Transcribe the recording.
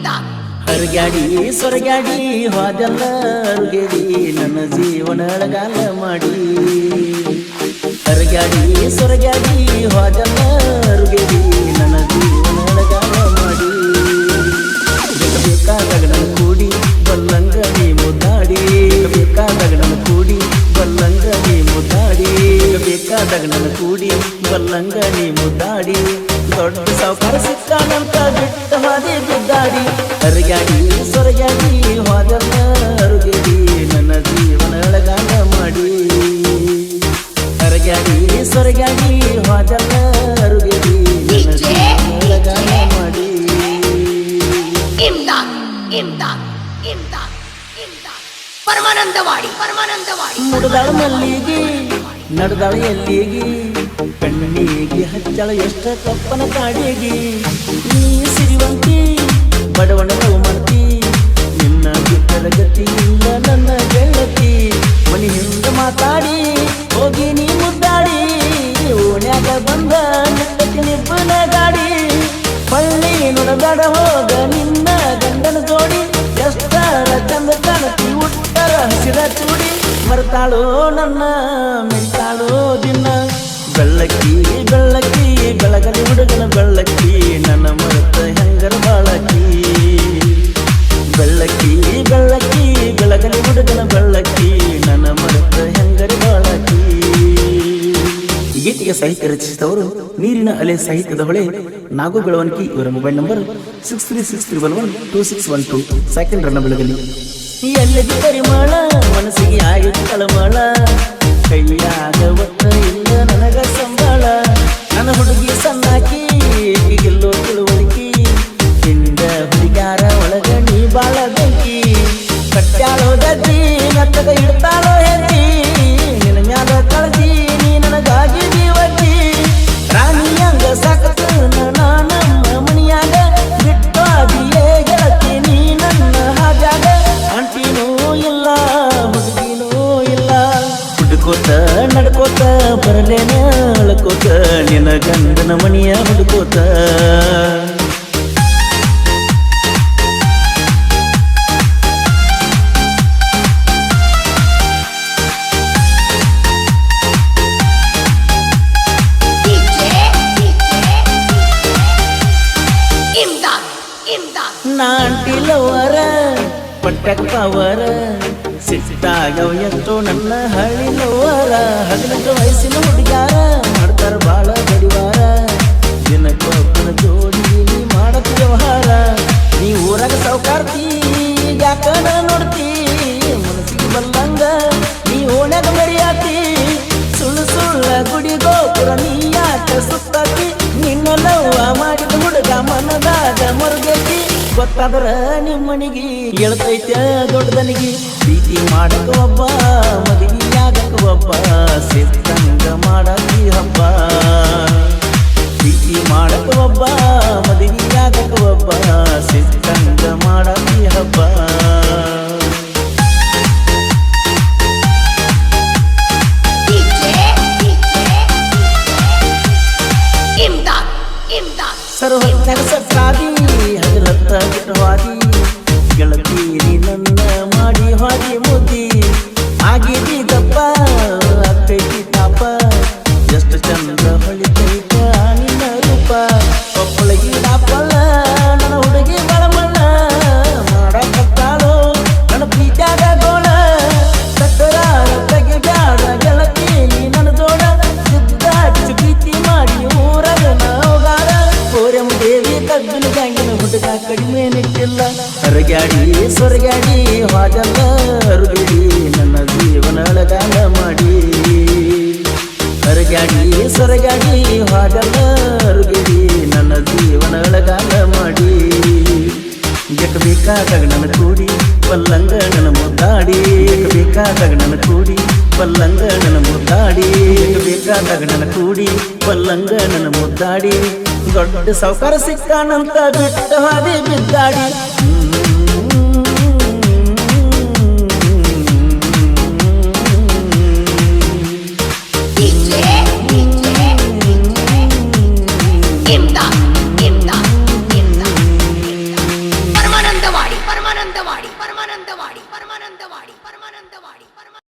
ಹರಗ್ಯಾಡಿ ಸೊರಗ್ಯಾಡಿ ಹೋದೆಲ್ಲ ಅರುಗೇಡಿ ನನ್ನ ಜೀವನ ಅಳಗಾಲ ಮಾಡಿ ಹರಗ್ಯಾಡಿ ಸೊರಗ್ಯಾಡಿ ಹೋದೆಲ್ಲ ಅರುಗೇಡಿ ನನ್ನ ಜೀವನ ಅಳಗಾಲ ಮಾಡಿ ಬೇಕಾದಾಗ ನನ್ನ ಕೂಡಿ ಬಲ್ಲಂಗ ನೀ ಮುದ್ದಾಡಿ ಬೇಕಾದಾಗ ನನ್ನ ಕೂಡಿ ಬಲ್ಲಂಗ ನೀ ಮುದ್ದಾಡಿ ಬೇಕಾದಾಗ ನನ್ನ ಕೂಡಿ ಬಲ್ಲಂಗ ನೀ ಮುದ್ದಾಡಿ ದೊಡ್ಡ ಸಾವುಕಾರ ಸಿಕ್ಕಾನಂತ ಬಿಟ್ಟ ಹಾದಿ ಬಿದ್ದಾಡಿ ಹರಗ್ಯಾಡಿ ಸೊರಗ್ಯಾಡಿ ಹೋದೆಲ್ಲ ಅರುಗೇಡಿ ನನ್ನ ಜೀವನ ಅಳಗಾಲ ಮಾಡಿ ಹರಗ್ಯಾಡಿ ಸೊರಗ್ಯಾಡಿ ಹೋದೆಲ್ಲ ಅರುಗೇಡಿ ನನ್ನ ಜೀವನ ಅಳಗಾಲ ಮಾಡಿ ಮುಡದಾಳ ಮಲ್ಲಿಗೆ ನಡೆದಾಳ ಎಲ್ಲಿಗೆ ಕಣ್ಣಿಗೆ ಹಚ್ಚಳ ಎಷ್ಟ ಕಪ್ಪನ ಕಾಡಿಗೆ ನೀ ಸಿರಿವಂತಿ ಬಡವಣ ಮಾಡ್ತಿ ನಿನ್ನ ಬಿಟ್ಟರ ಗತಿ ಇಲ್ಲ ನನ್ನ ಗೆಳತಿ ಮನಿ ಹಿಂದ ಮಾತಾಡಿ ಹೋಗಿ ನೀ ಮುದ್ದಾಡಿ ಓಣ್ಯಾಗ ಬಂದ ನಿಬ್ಬನ ಗಾಡಿ ಪಳ್ಳಿ ನೋಡಬೇಡ ಹೋಗ ನಿನ್ನ ಗಂಡನ ಜೋಡಿ ಎಷ್ಟರ ಚಂದ ಕಾಣತಿ ಉಟ್ಟರ ಹಸಿರ ಚೂಡಿ ಮರ್ತಾಳೋ ನನ್ನ ಮೆಲ್ತಾಳೋ ದಿನ ಬೆಳ್ಳಕ್ಕಿ ಬೆಳ್ಳಕ್ಕಿ ಬೆಳಗಲಿ ಹುಡುಗನ ಬೆಳ್ಳಕ್ಕಿ ನನ್ನ ಮರತ ಹೆಂಗರ ಬಾಳಕ್ಕಿ ಬೆಳ್ಳಕ್ಕಿ ಬೆಳ್ಳಕ್ಕಿ ಬೆಳಗಲಿ ಹುಡುಗನ ಬೆಳ್ಳಕ್ಕಿ ನನ್ನ ಮರತ ಹೆಂಗರ ಬಾಳಕ್ಕಿ. ಗೀತೆಗೆ ಸಾಹಿತ್ಯ ರಚಿಸಿದವರು ನೀರಿನ ಅಲೆ ಸಾಹಿತ್ಯದ ಹೊಳೆ ನಾಗು ಬೆಳವಣಿಗೆ. ಇವರ ಮೊಬೈಲ್ ನಂಬರ್ 6363112612. ಸೆಕೆಂಡ್ ರನ್ನ ಬೆಳಗಲಿ. ಎಲ್ಲದಿ ಪರಿಮಳ ಮನಸ್ಸಿಗೆ ಆಯುಧ ತಳಮಳ ಕೈಯಾಗ ಒತ್ತ ಇಲ್ಲ ನನಗ ಸಂಬಳ ನನ್ನ ಹುಡುಗಿ ಸಣ್ಣಾಕಿ ಗೆಲ್ಲೋ ತಿಳುವಳಿಕೆ ಹಿಂದ ಹುಡುಗಾರ ಒಳಗ ನೀ ಬಾಳ ಬೆಂಕಿ ಕಟ್ಟಾಳೋ ಗದ್ದಿ ನತ್ತಗ ಇಡ್ತಾಳೋ ಹೆಜ್ಜಿ ನಿನ್ನ ಮ್ಯಾಲ ಕಳದಿ ನೀ ನನಗಾಗಿ ಜೀವಜ್ಜಿ ರಾಣಿಯಂಗ ಸಾಕತ್ತು ನಮ್ಮ ಮಣಿಯಾಗ ಬಿಟ್ಟಾದಿಯೇ ಗೆಳತಿ ನೀ ನನ್ನ ಹಾಜಾಗ ಅಂಟಿನೂ ಇಲ್ಲ ಹುಡುಗಿನೂ ಇಲ್ಲ ಹುಡುಕೋತ ನಡ್ಕೋತ ಬರಲೇನ ಅಳ್ಕೋತ ನಿನ್ನ ಗಂಡನ ಮಣಿಯ ಹುಡುಕೋತ ನಾಂಟಿಲವರ ಪಟ್ಟಕ್ ಪವರ ಸಿಟ್ಟಾಗವ ಎಷ್ಟೋ ನನ್ನ ಹಳ್ಳಿಲವರ 18 ವಯಸ್ಸಿನ ಹುಡುಗಾರ ಮಾಡ್ತಾರ ಬಾಳ ಗಡಿವಾರ ದಿನಕ್ಕೊಬ್ಬನ ಜೋಡಿ ನೀ ಮಾಡತ್ ವ್ಯವಹಾರ ನೀ ಊರಾಗ ಸಾವುಕಾರ್ತಿ ಯಾಕನ ನೋಡ್ತಿ ಮನಸ್ಸಿಗೆ ಬಲ್ಲಂಗ ನೀ ಓಣ್ಯಾಗ ಮರಿಯಾತಿ ಸುಳ್ಳು ಸುಳ್ಳ ಗುಡಿ ಗೋಪುರ ನೀ ಯಾಕ ಸುತ್ತಾತಿ ನಿನ್ನ ಲವ್ವ ಮಾಡಿದ ಹುಡುಗ ಮನದಾಗ ಮರುಗೈತಿ ಗೊತ್ತಾದ್ರ ನಿಮ್ಮನಿಗೆ ಹೇಳ್ತೈತೆ ದೊಡ್ಡದನಿಗೆ ಪ್ರೀತಿ ಮಾಡಕ ಒಬ್ಬ ಮದುವೆಯಾಗಕ ಒಬ್ಬ ಸಿದ್ಧಂಗ ಮಾಡಾಕಿ ಹಬ್ಬ ಪ್ರೀತಿ ಮಾಡಕ ಒಬ್ಬ ಮದುವೆಯಾಗಕ ಒಬ್ಬ ಸಿದ್ಧಂಗ ಮಾಡಾಕಿ ಹಬ್ಬ ಸರ್ವಜ್ಞನ ಸತ್ತಾದಿ ಹಗಲತ್ತ ಬಿಟ್ಟವಾದಿ ಗೆಳತಿ ನೀ ನನ್ನ ಮಾಡಿ ಹಾದಿ ಮುದ್ದಿ ಆಗಿದಿ ದಪ್ಪ ಅಕ್ಕೈತಿ ತಾಪ ಎಷ್ಟು ಚಂದ ಹೊಳಿತೈತ ನಿನ್ನ ರೂಪ ಒಪ್ಪಳಗಿ ನಾಪಲ್ಲ ನನ್ನ ಹುಡುಗಿ ಬಳಮಣ್ಣ ಮಾಡಕತ್ತಾಳೋ ನನ್ನ ಪ್ರೀತ್ಯಾಗ ಗೋಳ ಸಕ್ಕರಾರ ತೆಗೆ ಬ್ಯಾಡ ಗೆಳತಿ ನೀ ನನ್ನ ಜೋಡ ಸಿದ್ಧ ಪ್ರೀತಿ ಮಾಡಿ ಊರಾಗ ನಾವುಗಾರ ದೇವಿ ಕಬ್ಬಿನ ಗಂಗಿನ ಹುಡುಗ ಕಡಿಮೆ ನಿಟ್ಟಿಲ್ಲ ಹರಗ್ಯಾಡಿ ಸೊರಗ್ಯಾಡಿ ಹೋದೆಲ್ಲ ಅರುಗೇಡಿ ನನ್ನ ಜೀವನ ಅಳಗಾಲ ಮಾಡಿ ಹರಗ್ಯಾಡಿ ಸೊರಗ್ಯಾಡಿ ಹೋದೆಲ್ಲ ಅರುಗೇಡಿ ನನ್ನ ಜೀವನ ಅಳಗಾಲ ಮಾಡಿ ಬೇಕಾದಾಗ ನನ್ನ ಕೂಡಿ ಬಲ್ಲಂಗ ನನ್ನ ಮುದ್ದಾಡಿ ಬೇಕಾದಾಗ ನನ್ನ ಕೂಡಿ ಬಲ್ಲಂಗ ನನ್ನ ಮುದ್ದಾಡಿ ಬೇಕಾದಾಗ ನನ್ನ ಕೂಡಿ ಬಲ್ಲಂಗ ನನ್ನ ಮುದ್ದಾಡಿ ದೊಡ್ಡ ಸಾವುಕಾರ ಸಿಕ್ಕಾನಂತ ಬಿಟ್ಟ ಹಾದಿ ಬಿದ್ದಾಡಿ